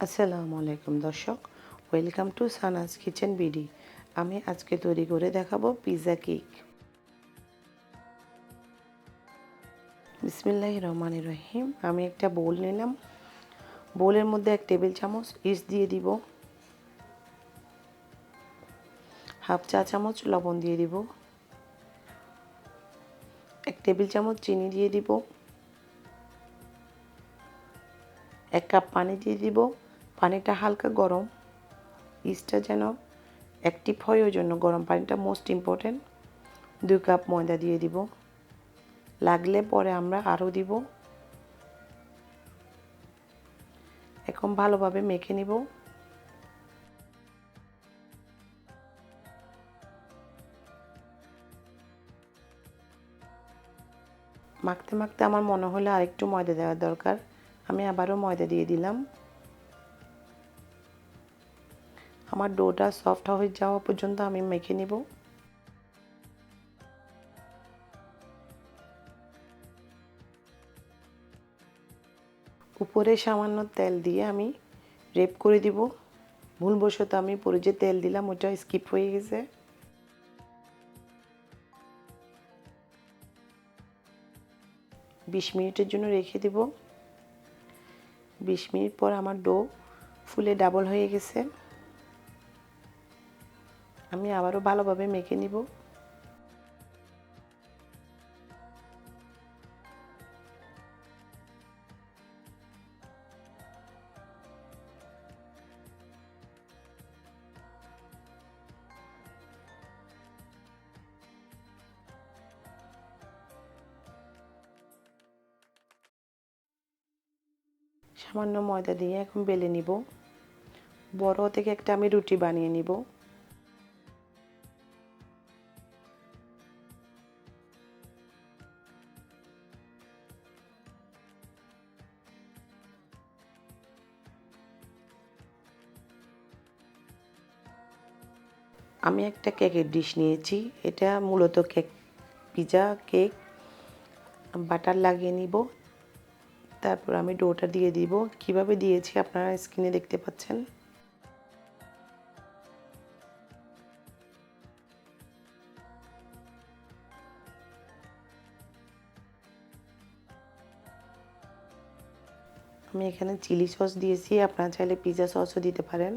আসসালামু আলাইকুম দর্শক, welcome to Sanaz kitchen BD. আমি আজকে তৈরি করে দেখাবো পিৎজা কেক। বিসমিল্লাহির রহমানির রহিম। আমি একটা বোল নিলাম। বোলের মধ্যে 1 টেবিল চামচ ইস্ট দিয়ে দিব, হাফ চা চামচ লবণ দিয়ে দিব, 1 টেবিল চামচ চিনি দিয়ে দিব, 1 কাপ পানি দিয়ে দিব। পানিটা হালকা গরম, ইস্টটা যেন অ্যাক্টিভ হয় ওই জন্য গরম পানিটা মোস্ট ইম্পর্টেন্ট। 2 কাপ ময়দা দিয়ে দিব, লাগলে পরে আমরা আরও দিব। এখন ভালোভাবে মেখে নিব। মাখতে মাখতে আমার মনে হলো আরেকটু ময়দা দেওয়ার দরকার। আমি আবারও ময়দা দিয়ে দিলাম। আমার ডোটা সফট হয়ে যাওয়া পর্যন্ত আমি মেখে নিব। উপরে সামান্য তেল দিয়ে আমি রেপ করে দিব। ভুলবশত আমি পরে যে তেল দিলাম ওটা স্কিপ হয়ে গেছে। বিশ মিনিটের জন্য রেখে দেব। 20 মিনিট পর আমার ডো ফুলে ডাবল হয়ে গেছে। আমি আবারও ভালোভাবে মেখে নিব। সামান্য ময়দা দিয়ে এখন বেলে নিব। বড় থেকে একটা আমি রুটি বানিয়ে নিব। আমি একটা কেকের ডিশ নিয়েছি। এটা মূলত কেক, পিৎজা কেক। বাটার লাগিয়ে নিব। তারপর আমি ডোটা দিয়ে দিব। কিভাবে দিয়েছি আপনারা স্ক্রিনে দেখতে পাচ্ছেন। আমি এখানে চিলি সস দিয়েছি, আপনারা চাইলে পিৎজা সসও দিতে পারেন।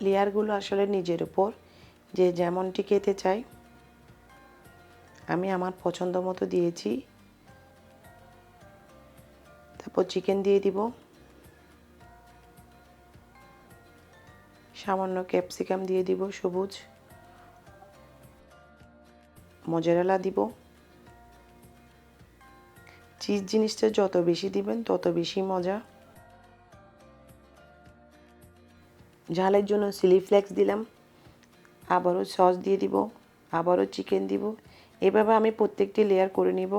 লেয়ারগুলো আসলে নিজের উপর, যে যেমনটি খেতে চাই। আমি আমার পছন্দ মতো দিয়েছি। তারপর চিকেন দিয়ে দিব, সামান্য ক্যাপসিকাম দিয়ে দিব সবুজ, মোজারেলা দিব। চিজ জিনিসটা যত বেশি দিবেন তত বেশি মজা। ঝালের জন্য চিলি ফ্লেক্স দিলাম, আবারও সস দিয়ে দিব, আবারও চিকেন দিব। এভাবে আমি প্রত্যেকটি লেয়ার করে নিব।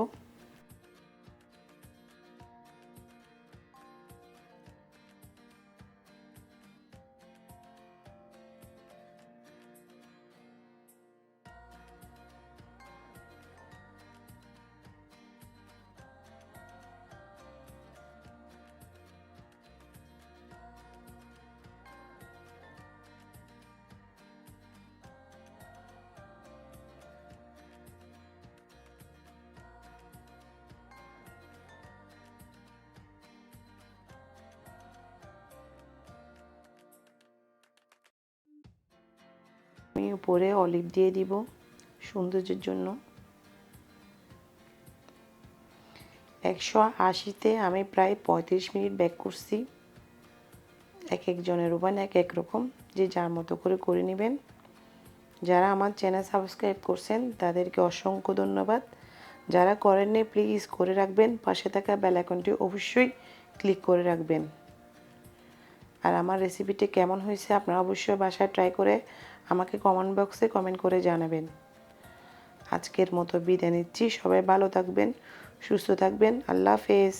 আমি উপরে অলিভ দিয়ে দিব সৌন্দর্যের জন্য। 180-তে আমি প্রায় 35 মিনিট বেক করছি। এক একজনের ওভেন এক এক রকম, যে যার মতো করে করে নেবেন। যারা আমার চ্যানেল সাবস্ক্রাইব করছেন তাদেরকে অসংখ্য ধন্যবাদ। যারা করেননি প্লিজ করে রাখবেন। পাশে থাকা বেল আইকনটি অবশ্যই ক্লিক করে রাখবেন। আর আমার রেসিপিটি কেমন হয়েছে আপনারা অবশ্যই বাসায় ট্রাই করে আমাকে কমেন্ট বক্সে কমেন্ট করে জানাবেন। আজকের মতো বিদায় নিচ্ছি। সবাই ভালো থাকবেন, সুস্থ থাকবেন। আল্লাহ হাফেজ।